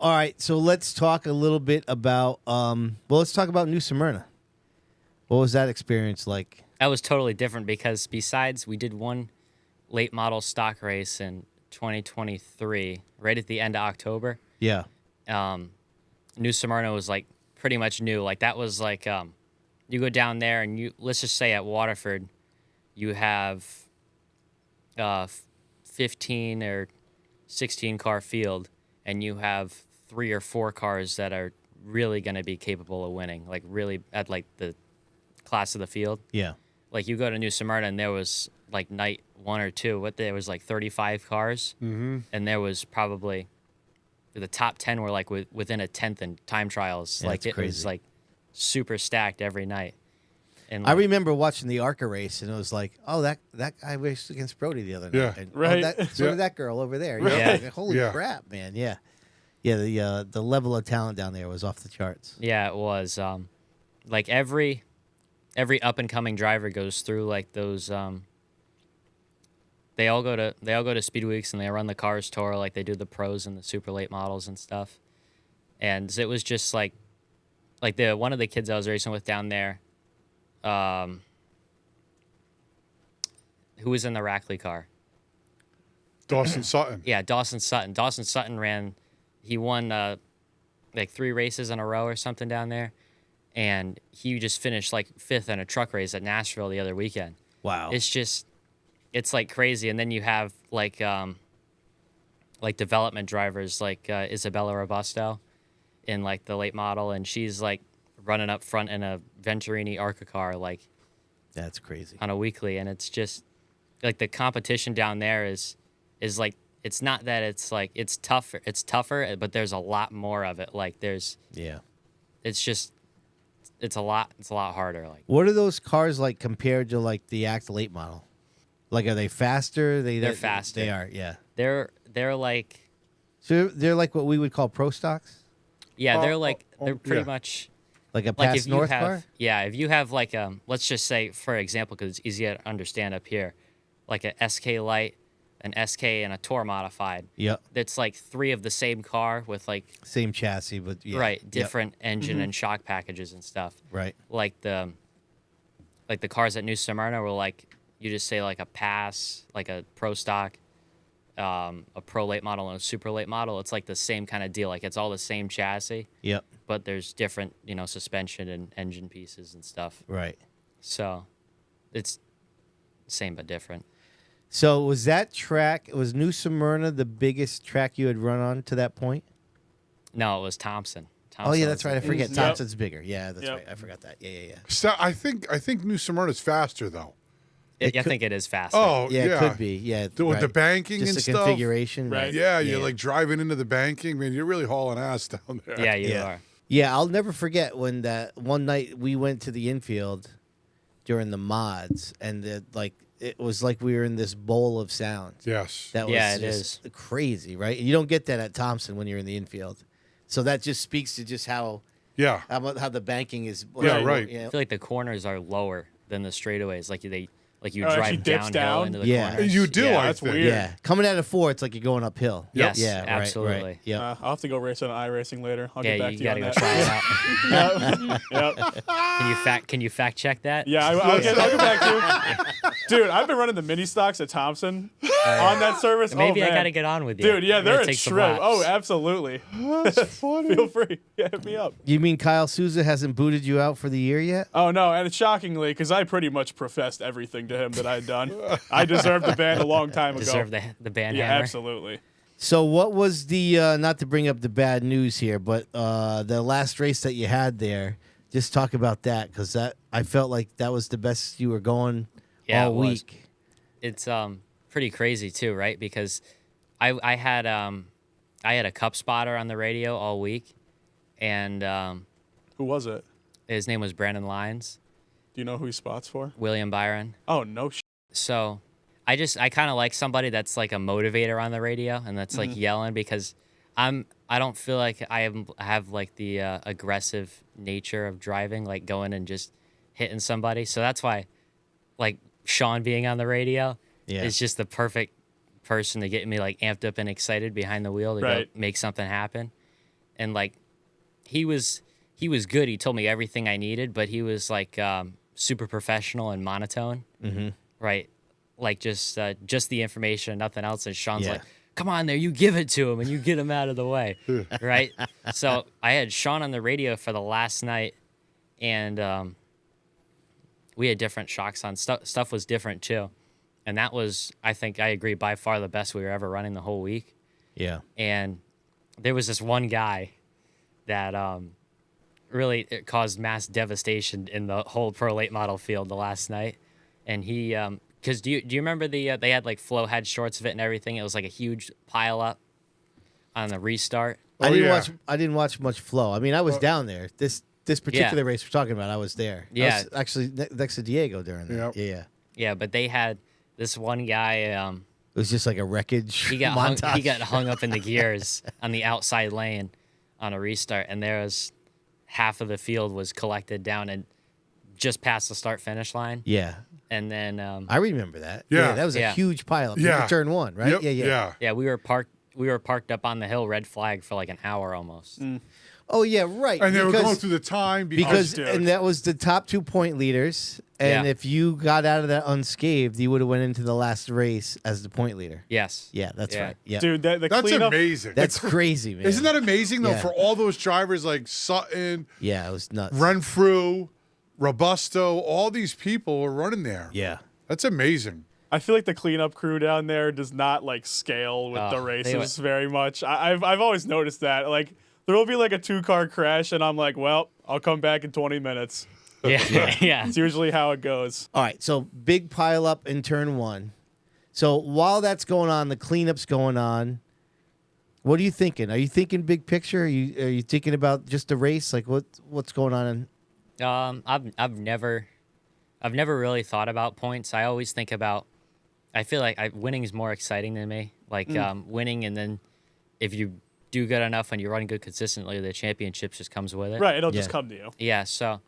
all right, so let's talk a little bit about let's talk about New Smyrna. What was that experience like? That was totally different because besides we did one late model stock race in 2023, right at the end of October. Yeah. New Smyrna was like pretty much new. Like that was like you go down there and let's just say at Waterford, you have 15 or 16 car field, and you have 3 or 4 cars that are really going to be capable of winning, like really at like the class of the field. Yeah. Like you go to New Smyrna and there was like night 1 or 2, there was like 35 cars, and there was probably the top 10 were like within a tenth in time trials. Yeah, like it's it crazy. was like super stacked every night. And I like, remember watching the ARCA race, and it was like, oh, that guy raced against Brody the other night. Yeah. And, Right. So did that girl over there. Right. Yeah. Yeah. Like, holy Yeah. crap, man. Yeah. Yeah, the level of talent down there was off the charts. yeah, it was like every up and coming driver goes through like those. They all go to Speed Weeks and they run the cars tour, like they do the pros and the super late models and stuff. And it was just like one of the kids I was racing with down there, who was in the Rackley car. Dawson Sutton. Yeah, Dawson Sutton. Dawson Sutton he won like 3 races in a row or something down there, and he just finished like 5th in a truck race at Nashville the other weekend. Wow. It's like crazy. And then you have like development drivers like Isabella Robusto in like the late model, and she's like running up front in a Venturini ARCA car like That's crazy. on a weekly, and it's just like the competition down there is like, it's not that it's like it's tougher, but there's a lot more of it. Like it's a lot harder. Like What are those cars like compared to like the Act late model? Like, are they faster? They're faster. They are, yeah. they're like, So they're like what we would call pro stocks? yeah, they're yeah. pretty much Like a like past if you North have, car? yeah, if you have like let's just say for example, because it's easy to understand up here, like a SK Light, an SK, and a Tour modified. Yep. That's like 3 of the same car with like Same chassis, but yeah. right Yep. different engine and shock packages and stuff. Right. Like the cars at New Smyrna were like, you just say like a pass, like a pro stock, a pro late model and a super late model. It's like the same kind of deal. Like it's all the same chassis, Yep. but there's different, suspension and engine pieces and stuff. Right. So it's same but different. So was New Smyrna the biggest track you had run on to that point? No, it was Thompson. Oh yeah, that's was right. I forget. Yep. Thompson's bigger. Yeah, that's Yep. right. I forgot that. Yeah. So I think New Smyrna's faster though. I could- think it is faster. Oh Yeah, yeah, it could be. Yeah, With right. the banking Just and the stuff. configuration. Right. Yeah, you're like driving into the banking, man. You're really hauling ass down there. yeah, you Yeah. are. Yeah, I'll never forget when that one night we went to the infield during the mods, and it was like we were in this bowl of sound. Yes. That was Yeah, it just crazy, right? And you don't get that at Thompson when you're in the infield. So that just speaks to just how Yeah. the banking is. Yeah, right. You know? I feel like the corners are lower than the straightaways. Like you Oh, it drive actually dips downhill down? into the Yeah. corners. You do, Yeah. I That's think. weird. Yeah, coming out of 4, it's like you're going uphill. Yes, Yeah, right, absolutely. Right. Yeah. I'll have to go race on iRacing later. I'll Yeah, get back you to you gotta on go that. try it out. Yep. Can you fact check that? Yeah, I'll get back to you. Dude, I've been running the mini stocks at Thompson on that service. Maybe oh, I man. gotta get on with you. Dude, yeah, I'm gonna they're a take some trip. laps. Oh, absolutely. That's funny. Feel free. Yeah, hit me up. You mean Kyle Souza hasn't booted you out for the year yet? Oh, no, and shockingly, because I pretty much professed everything to him that I'd done. I deserved the ban a long time ago. Deserve the band Yeah, hammer. absolutely. So what was the not to bring up the bad news here, but the last race that you had there? Just talk about that, because I felt like that was the best you were going Yeah, all it was. week. It's pretty crazy too, right? Because I had a cup spotter on the radio all week, and Who was it? his name was Brandon Lyons, Do you know who he spots for? William Byron. Oh, no So I kind of like somebody that's like a motivator on the radio and that's like yelling, because I don't feel like I have like the aggressive nature of driving, like going and just hitting somebody. So that's why like Sean being on the radio is just the perfect person to get me like amped up and excited behind the wheel to go make something happen. and like he was good. He told me everything I needed, but he was like super professional and monotone, right? Like just the information, nothing else. And Sean's like, "Come on, there, you give it to him and you get him out of the way," right? So I had Sean on the radio for the last night, and we had different shocks on. Stuff was different too, and that was, I think, I agree, by far the best we were ever running the whole week. Yeah. And there was this one guy that really it caused mass devastation in the whole pro late model field the last night. And he, because do you remember they had like Flo had shorts of it and everything? It was like a huge pile up on the restart. I didn't watch much flow. I mean, I was down there. This particular race we're talking about, I was there. Yeah. I was actually next to Diego during that. Yep. Yeah, but they had this one guy. It was just like a wreckage He got montage. he got hung up in the gears on the outside lane on a restart, and there was half of the field was collected down and just past the start finish line. Yeah. And then I remember that. Yeah. That was a huge pile up. Yeah. Turn one, right? Yep. yeah, we were parked up on the hill, red flag, for like an hour almost. Oh yeah, right. And they were going through the time because and that was the top 2 point leaders. And if you got out of that unscathed, you would have went into the last race as the point leader. Yes. Yeah, that's right. Yeah. Dude, the that's cleanup, amazing. That's crazy, man. Isn't that amazing though? Yeah. For all those drivers like Sutton, Yeah, it was nuts. Renfrew, Robusto, all these people were running there. Yeah. That's amazing. I feel like the cleanup crew down there does not like scale with the races very much. I've always noticed that. Like there will be like a 2-car crash, and I'm like, well, I'll come back in 20 minutes. Yeah. It's usually how it goes. All right, so big pile up in turn 1. So while that's going on, the cleanup's going on. What are you thinking? Are you thinking big picture? Are you thinking about just the race? Like what's going on? I've never really thought about points. I always think about. I feel like winning is more exciting than me. Like winning, and then if you do good enough and you run good consistently, the championship just comes with it. Right, it'll just come to you. Yeah, so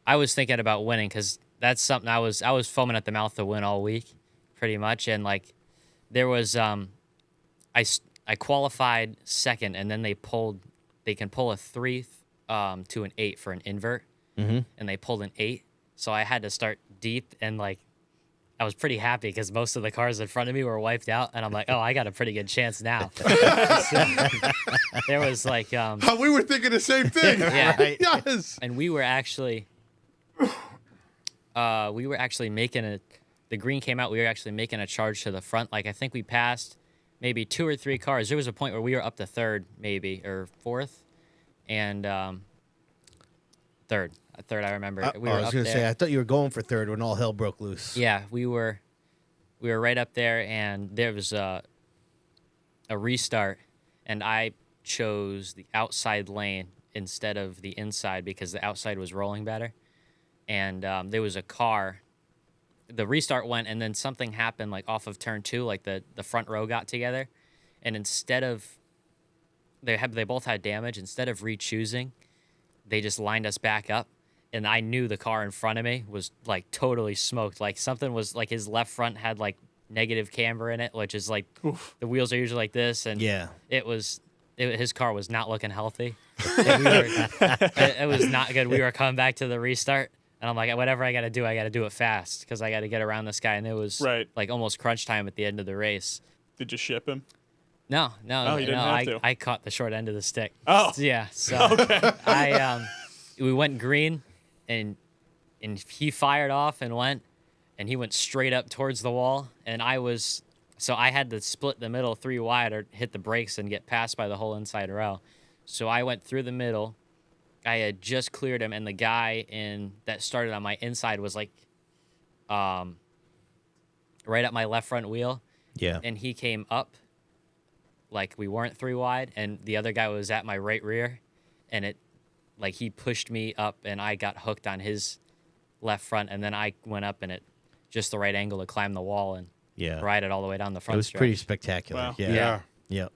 I was thinking about winning because that's something I was foaming at the mouth to win all week, pretty much. And like there was I qualified second, and then they can pull a 3 to an 8 for an invert, and they pulled an 8, so I had to start deep, and like I was pretty happy because most of the cars in front of me were wiped out, and I'm like, oh, I got a pretty good chance now. So, there was like We were thinking the same thing. Yeah. Right? Yes. and we were actually making the green came out, we were actually making a charge to the front. Like I think we passed maybe 2 or 3 cars. There was a point where we were up to 3rd maybe, or 4th, and 3rd. I remember. We were I was going to say, I thought you were going for 3rd when all hell broke loose. Yeah, we were right up there, and there was a restart, and I chose the outside lane instead of the inside because the outside was rolling better. And there was a car. The restart went, and then something happened like off of turn 2, like the front row got together, and instead of they both had damage, instead of re-choosing, they just lined us back up. And I knew the car in front of me was like totally smoked. Like something was like his left front had like negative camber in it, which is like the wheels are usually like this, and his car was not looking healthy. It was not good. We were coming back to the restart, and I'm like, whatever I got to do it fast because I got to get around this guy. And it was like almost crunch time at the end of the race. Did you ship him? No, you didn't have to. I caught the short end of the stick. Oh, yeah. So we went green. And he fired off and he went straight up towards the wall, and I had to split the middle 3 wide or hit the brakes and get passed by the whole inside row. So I went through the middle. I had just cleared him, and the guy that started on my inside was like right at my left front wheel. Yeah. And he came up like we weren't 3 wide, and the other guy was at my right rear, and like he pushed me up, and I got hooked on his left front, and then I went up, and it just the right angle to climb the wall and ride it all the way down the front. It was stretch. pretty spectacular. Wow. Yeah.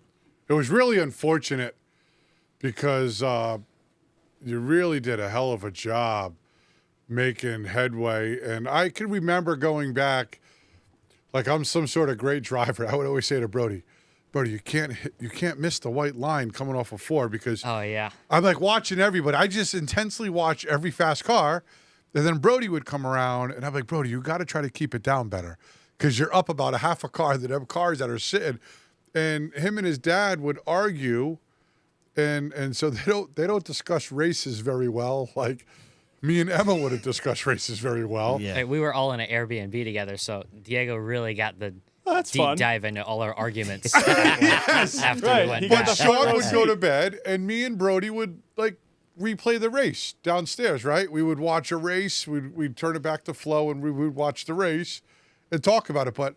It was really unfortunate because you really did a hell of a job making headway. And I can remember going back, like I'm some sort of great driver. I would always say to Brody, Brody, you can't miss the white line coming off of 4 because Oh yeah. I'm like watching everybody. I just intensely watch every fast car. And then Brody would come around and I'm like, Brody, you got to try to keep it down better because you're up about a half a car that have cars that are sitting. And him and his dad would argue. And so they don't discuss races very well. Like me and Emma wouldn't discuss races very well. Yeah. Hey, we were all in an Airbnb together, so Diego really got the That's deep fun. dive into all our arguments Yes. after Right, we went he back. got But the Sean front would row go seat. to bed, and me and Brody would like replay the race downstairs. Right? We would watch a race. We'd turn it back to Flo, and we would watch the race and talk about it. But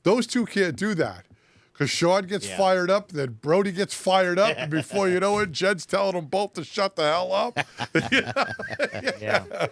those two can't do that because Sean gets fired up, then Brody gets fired up, and before you know it, Jed's telling them both to shut the hell up. Yeah.